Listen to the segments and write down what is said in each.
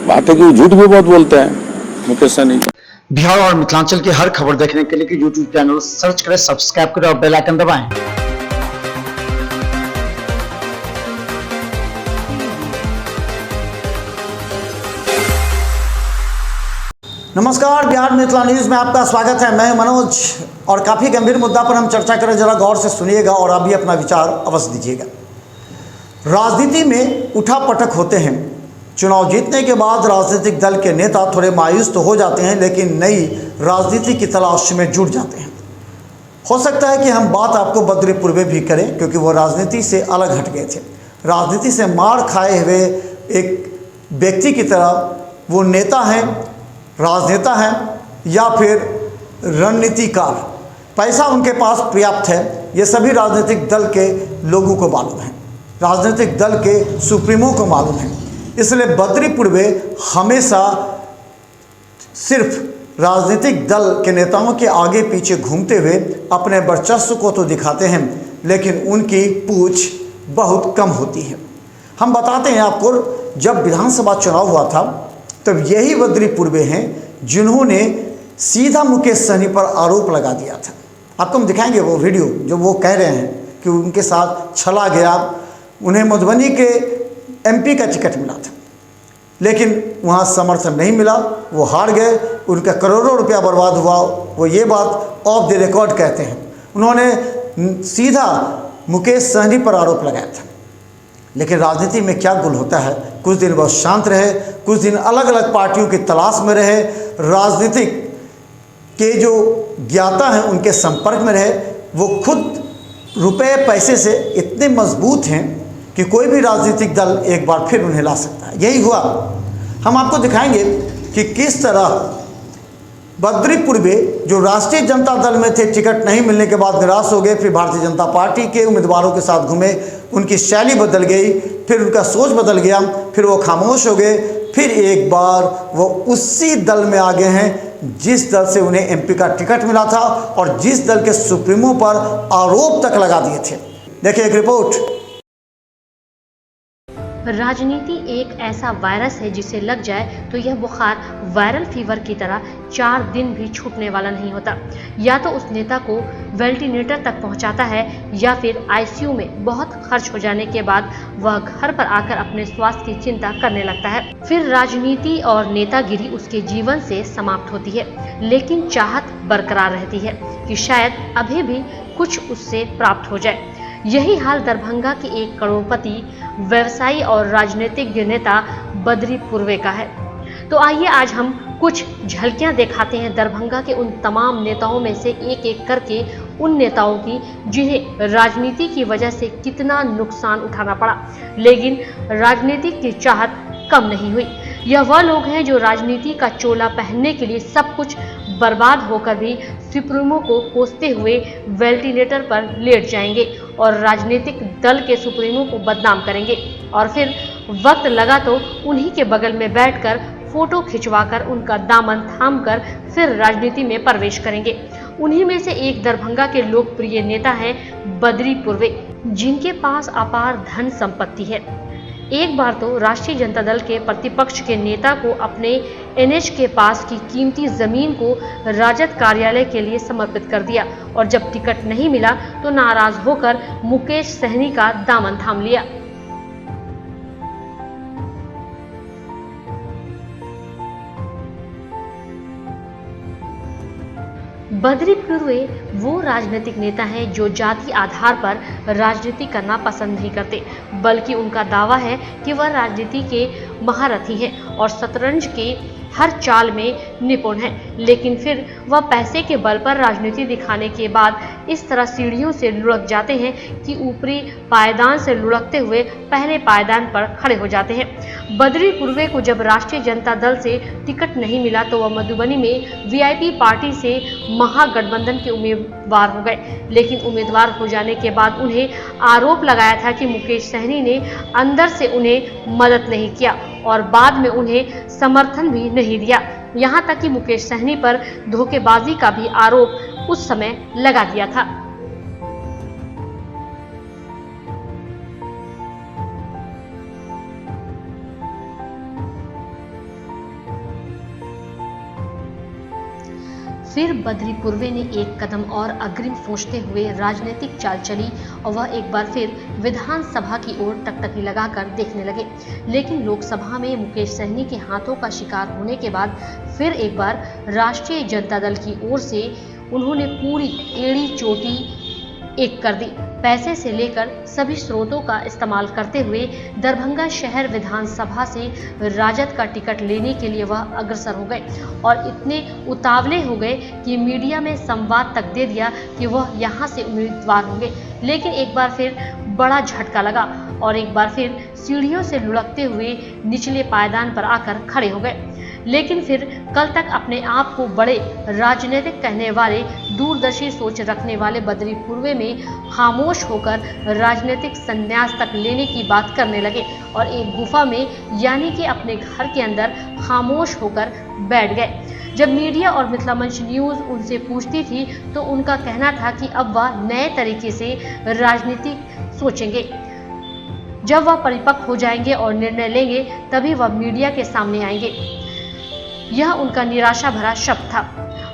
बात है कि झूठ भी बहुत बोलते हैं मुकेश सहनी। बिहार और मिथिलांचल की हर खबर देखने के लिए यूट्यूब चैनल सर्च करें, सब्सक्राइब करें और बेल आइकन दबाएं। नमस्कार, बिहार मिथिला न्यूज़ में आपका स्वागत है। मैं मनोज और काफ़ी गंभीर मुद्दा पर हम चर्चा करें, जरा गौर से सुनिएगा और अभी अपना विचार अवश्य दीजिएगा। राजनीति में उठापटक होते हैं। चुनाव जीतने के बाद राजनीतिक दल के नेता थोड़े मायूस तो हो जाते हैं, लेकिन नई राजनीति की तलाश में जुट जाते हैं। हो सकता है कि हम बात आपको बद्री पूर्वे भी करें, क्योंकि वो राजनीति से अलग हट गए थे। राजनीति से मार खाए हुए एक व्यक्ति की तरह वो नेता हैं, राजनेता हैं या फिर रणनीतिकार। पैसा उनके पास पर्याप्त है, ये सभी राजनीतिक दल के लोगों को मालूम है, राजनीतिक दल के सुप्रीमो को मालूम है। इसलिए बद्री पूर्वे हमेशा सिर्फ राजनीतिक दल के नेताओं के आगे पीछे घूमते हुए अपने वर्चस्व को तो दिखाते हैं, लेकिन उनकी पूछ बहुत कम होती है। हम बताते हैं आपको, जब विधानसभा चुनाव हुआ था तब यही बद्री पूर्वे हैं जिन्होंने सीधा मुकेश सहनी पर आरोप लगा दिया था। आपको हम दिखाएंगे वो वीडियो, जो वो कह रहे हैं कि उनके साथ छला गया। उन्हें मधुबनी के एमपी का टिकट मिला था, लेकिन वहाँ समर्थन नहीं मिला, वो हार गए, उनका करोड़ों रुपया बर्बाद हुआ। वो ये बात ऑफ द रिकॉर्ड कहते हैं। उन्होंने सीधा मुकेश सहनी पर आरोप लगाया था। लेकिन राजनीति में क्या गुल होता है, कुछ दिन बहुत शांत रहे, कुछ दिन अलग अलग पार्टियों की तलाश में रहे, राजनीतिक के जो ज्ञाता हैं उनके संपर्क में रहे। वो खुद रुपए पैसे से इतने मजबूत हैं कि कोई भी राजनीतिक दल एक बार फिर उन्हें ला सकता है। यही हुआ। हम आपको दिखाएंगे कि किस तरह बद्री पूर्वे जो राष्ट्रीय जनता दल में थे, टिकट नहीं मिलने के बाद निराश हो गए, फिर भारतीय जनता पार्टी के उम्मीदवारों के साथ घूमे, उनकी शैली बदल गई, फिर उनका सोच बदल गया, फिर वो खामोश हो गए, फिर एक बार वो उसी दल में आ गए हैं जिस दल से उन्हें एमपी का टिकट मिला था और जिस दल के सुप्रीमो पर आरोप तक लगा दिए थे। देखिए एक रिपोर्ट। राजनीति एक ऐसा वायरस है जिसे लग जाए तो यह बुखार वायरल फीवर की तरह 4 दिन भी छूटने वाला नहीं होता। या तो उस नेता को वेंटिलेटर तक पहुंचाता है या फिर आईसीयू में बहुत खर्च हो जाने के बाद वह घर पर आकर अपने स्वास्थ्य की चिंता करने लगता है। फिर राजनीति और नेतागिरी उसके जीवन से समाप्त होती है, लेकिन चाहत बरकरार रहती है कि शायद अभी भी कुछ उससे प्राप्त हो जाए। यही हाल दरभंगा के एक करोड़पति व्यवसायी और राजनीतिक नेता बद्री पूर्वे का है। तो आइए आज हम कुछ झलकियां दिखाते हैं दरभंगा के उन तमाम नेताओं में से एक एक करके उन नेताओं की जिन्हें राजनीति की वजह से कितना नुकसान उठाना पड़ा, लेकिन राजनीति की चाहत कम नहीं हुई। यह वह लोग हैं जो राजनीति का चोला पहनने के लिए सब कुछ बर्बाद होकर भी सुप्रीमो को कोसते हुए वेंटिलेटर पर लेट जाएंगे और राजनीतिक दल के सुप्रीमो को बदनाम करेंगे और फिर वक्त लगा तो उन्हीं के बगल में बैठकर फोटो खिंचवाकर उनका दामन थामकर फिर राजनीति में प्रवेश करेंगे। उन्हीं में से एक दरभंगा के लोकप्रिय नेता हैं बद्री पूर्वे, जिनके पास अपार धन संपत्ति है। एक बार तो राष्ट्रीय जनता दल के प्रतिपक्ष के नेता को अपने एनएच के पास की कीमती जमीन को राजद कार्यालय के लिए समर्पित कर दिया और जब टिकट नहीं मिला तो नाराज होकर मुकेश सहनी का दामन थाम लिया। बद्री पूर्वे वो राजनीतिक नेता हैं जो जाति आधार पर राजनीति करना पसंद नहीं करते, बल्कि उनका दावा है कि वह राजनीति के महारथी हैं और शतरंज के हर चाल में निपुण हैं। लेकिन फिर वह पैसे के बल पर राजनीति दिखाने के बाद इस तरह सीढ़ियों से लुढ़क जाते हैं कि ऊपरी पायदान से लुढ़कते हुए पहले पायदान पर खड़े हो जाते हैं। बद्री पूर्वे को जब राष्ट्रीय जनता दल से टिकट नहीं मिला तो वह मधुबनी में वीआईपी पार्टी से महागठबंधन के उम्मीदवार हो गए, लेकिन उम्मीदवार हो जाने के बाद उन्हें आरोप लगाया था कि मुकेश सहनी ने अंदर से उन्हें मदद नहीं किया और बाद में उन्हें समर्थन भी नहीं दिया। यहाँ तक कि मुकेश सहनी पर धोखेबाजी का भी आरोप उस समय लगा दिया था। फिर बद्री पूर्वे ने एक कदम और अग्रिम सोचते हुए राजनीतिक चाल चली और वह एक बार फिर विधानसभा की ओर टकटकी लगाकर देखने लगे। लेकिन लोकसभा में मुकेश सहनी के हाथों का शिकार होने के बाद फिर एक बार राष्ट्रीय जनता दल की ओर से उन्होंने पूरी एड़ी चोटी एक कर दी। पैसे से लेकर सभी स्रोतों का इस्तेमाल करते हुए दरभंगा शहर विधानसभा से राजद का टिकट लेने के लिए वह अग्रसर हो गए और इतने उतावले हो गए कि मीडिया में संवाद तक दे दिया कि वह यहां से उम्मीदवार होंगे। लेकिन एक बार फिर बड़ा झटका लगा और एक बार फिर सीढ़ियों से लुढ़कते हुए निचले पायदान पर आकर खड़े हो गए। लेकिन फिर कल तक अपने आप को बड़े राजनीतिक कहने वाले, दूरदर्शी सोच रखने वाले बद्री पूर्वे में खामोश होकर राजनीतिक संन्यास तक लेने की बात करने लगे और एक गुफा में यानी कि अपने घर के अंदर खामोश होकर बैठ गए। जब मीडिया और मिथिला मंच न्यूज़ उनसे पूछती थी तो उनका कहना था कि अब वह नए तरीके से राजनीति सोचेंगे। जब वह परिपक्व हो जाएंगे और निर्णय लेंगे तभी वह मीडिया के सामने आएंगे। यह उनका निराशा भरा शब्द था।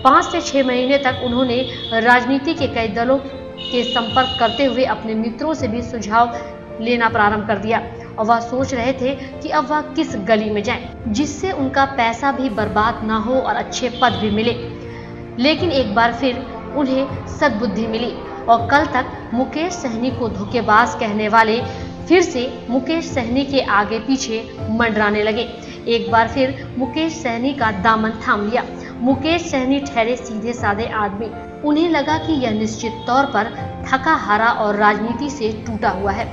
5 से 6 महीने तक उन्होंने राजनीति के कई दलों के संपर्क करते हुए अपने मित्रों से भी सुझाव लेना प्रारंभ कर दिया और वह सोच रहे थे कि अब वह किस गली में जाएं जिससे उनका पैसा भी बर्बाद ना हो और अच्छे पद भी मिले। लेकिन एक बार फिर उन्हें सद्बुद्धि मिली और कल तक मुकेश सहनी को धोखेबाज कहने वाले फिर से मुकेश सहनी के आगे पीछे मंडराने लगे। एक बार फिर मुकेश सहनी का दामन थाम लिया। मुकेश सहनी ठहरे सीधे साधे आदमी। उन्हें लगा कि यह निश्चित तौर पर थका हारा और राजनीति से टूटा हुआ है।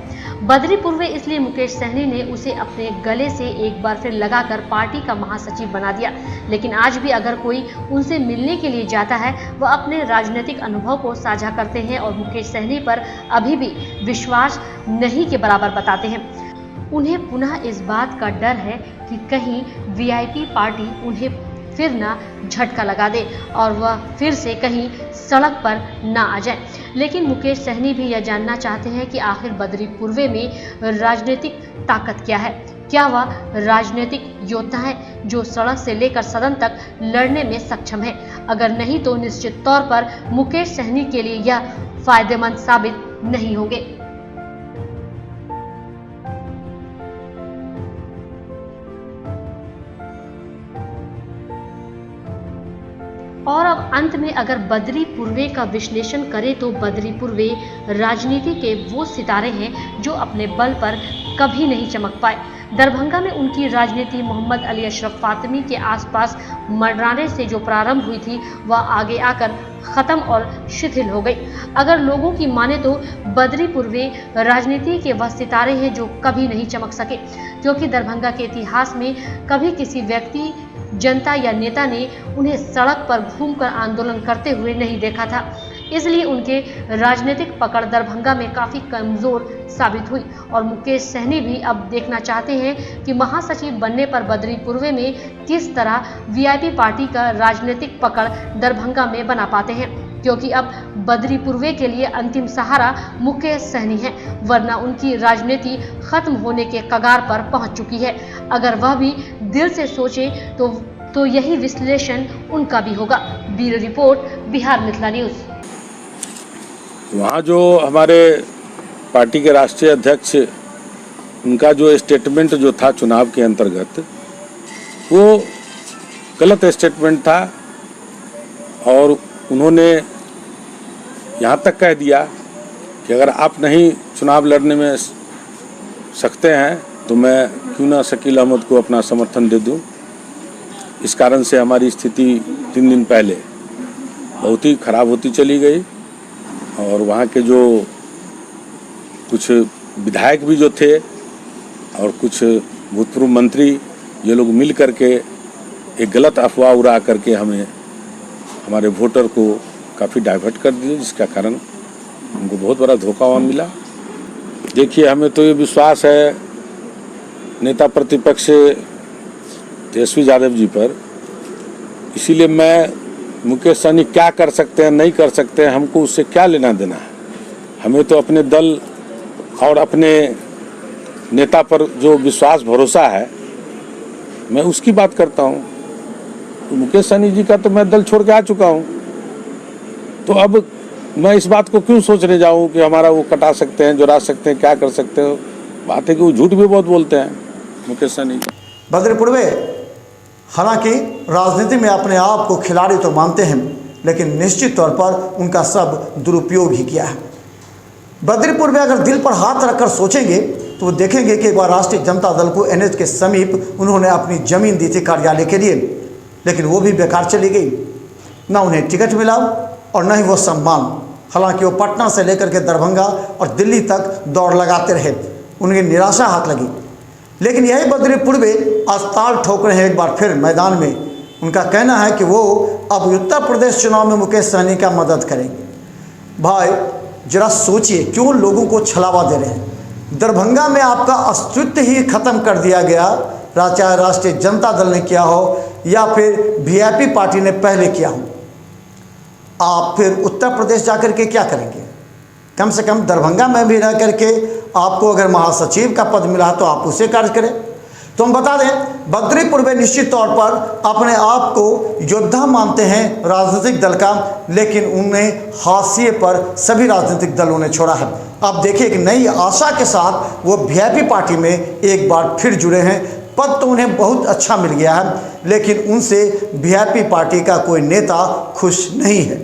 बद्री पूर्वे इसलिए मुकेश सहनी ने उसे अपने गले से एक बार फिर लगाकर पार्टी का महासचिव बना दिया। लेकिन आज भी अगर कोई उनसे मिलने के लिए जाता है वह अपने राजनीतिक अनुभव को साझा करते हैं और मुकेश सहनी पर अभी भी विश्वास नहीं के बराबर बताते हैं। उन्हें पुनः इस बात का डर है कि कहीं वीआईपी पार्टी उन्हें फिर ना झटका लगा दे और वह फिर से कहीं सड़क पर ना आ जाए। लेकिन मुकेश सहनी भी यह जानना चाहते हैं कि आखिर बद्री पूर्वे में राजनीतिक ताकत क्या है। क्या वह राजनीतिक योद्धा है जो सड़क से लेकर सदन तक लड़ने में सक्षम है? अगर नहीं तो निश्चित तौर पर मुकेश सहनी के लिए यह फायदेमंद साबित नहीं होंगे। और अब अंत में अगर बद्री पूर्वे का विश्लेषण करें तो बद्री पूर्वे राजनीति के वो सितारे हैं जो अपने बल पर कभी नहीं चमक पाए। दरभंगा में उनकी राजनीति मोहम्मद अली अशरफ फातिमी के आसपास मंडराने से जो प्रारंभ हुई थी वह आगे आकर खत्म और शिथिल हो गई। अगर लोगों की माने तो बद्री पूर्वे राजनीति के वह सितारे हैं जो कभी नहीं चमक सके, क्योंकि दरभंगा के इतिहास में कभी किसी व्यक्ति, जनता या नेता ने उन्हें सड़क पर घूमकर आंदोलन करते हुए नहीं देखा था। इसलिए उनके राजनीतिक पकड़ दरभंगा में काफी कमजोर साबित हुई और मुकेश सहनी भी अब देखना चाहते हैं कि महासचिव बनने पर बद्री पूर्वे में किस तरह वीआईपी पार्टी का राजनीतिक पकड़ दरभंगा में बना पाते हैं, क्योंकि अब बद्री पूर्वे के लिए अंतिम सहारा मुकेश सहनी है, वरना उनकी राजनीति खत्म होने के कगार पर पहुंच चुकी है। अगर वह भी दिल से सोचे तो यही विश्लेषण उनका भी होगा। Bureau report, Bihar Mithila news. वहाँ जो हमारे पार्टी के राष्ट्रीय अध्यक्ष, उनका जो स्टेटमेंट जो था चुनाव के अंतर्गत, वो गलत स्टेटमेंट था और उन्होंने यहाँ तक कह दिया कि अगर आप नहीं चुनाव लड़ने में सकते हैं तो मैं क्यों ना शकील अहमद को अपना समर्थन दे दूं। इस कारण से हमारी स्थिति 3 दिन पहले बहुत ही खराब होती चली गई और वहाँ के जो कुछ विधायक भी जो थे और कुछ भूतपूर्व मंत्री, ये लोग मिल करके एक गलत अफवाह उड़ा करके हमें, हमारे वोटर को काफ़ी डाइवर्ट कर दिए, जिसका कारण उनको बहुत बड़ा धोखा वहाँ मिला। देखिए, हमें तो ये विश्वास है नेता प्रतिपक्ष तेजस्वी यादव जी पर, इसीलिए मैं मुकेश सहनी क्या कर सकते हैं नहीं कर सकते हैं हमको उससे क्या लेना देना है। हमें तो अपने दल और अपने नेता पर जो विश्वास भरोसा है, मैं उसकी बात करता हूँ। तो मुकेश सहनी जी का तो मैं दल छोड़ के आ चुका हूँ, तो अब मैं इस बात को क्यों सोचने जाऊँ कि हमारा वो कटा सकते हैं, जुड़ा सकते हैं, क्या कर सकते हो। बात है कि वो झूठ भी बहुत बोलते हैं मुकेश सहनी। बद्री पूर्वे हालांकि राजनीति में अपने आप को खिलाड़ी तो मानते हैं, लेकिन निश्चित तौर पर उनका सब दुरुपयोग ही किया है। बद्री पूर्वे अगर दिल पर हाथ रखकर सोचेंगे तो वो देखेंगे कि एक बार राष्ट्रीय जनता दल को एनएच के समीप उन्होंने अपनी ज़मीन दी थी कार्यालय के लिए, लेकिन वो भी बेकार चली गई। ना उन्हें टिकट मिला और न ही वो सम्मान। हालांकि वो पटना से लेकर के दरभंगा और दिल्ली तक दौड़ लगाते रहे, उनकी निराशा हाथ लगी। लेकिन यही बद्री पूर्वे आज ताल ठोक रहे हैं एक बार फिर मैदान में। उनका कहना है कि वो अब उत्तर प्रदेश चुनाव में मुकेश सहनी का मदद करेंगे। भाई जरा सोचिए, क्यों लोगों को छलावा दे रहे हैं। दरभंगा में आपका अस्तित्व ही खत्म कर दिया गया, चाहे राष्ट्रीय जनता दल ने किया हो या फिर वीआईपी पार्टी ने पहले किया हो। आप फिर उत्तर प्रदेश जाकर के क्या करेंगे? कम से कम दरभंगा में भी रह करके आपको अगर महासचिव का पद मिला तो आप उसे कार्य करें। तो हम बता दें, बद्री पूर्वे निश्चित तौर पर अपने आप को योद्धा मानते हैं राजनीतिक दल का, लेकिन उन्हें हाशिए पर सभी राजनीतिक दलों ने छोड़ा है। आप देखिए कि नई आशा के साथ वो वीआईपी पार्टी में एक बार फिर जुड़े हैं। पद तो उन्हें बहुत अच्छा मिल गया है, लेकिन उनसे वीआईपी पार्टी का कोई नेता खुश नहीं है।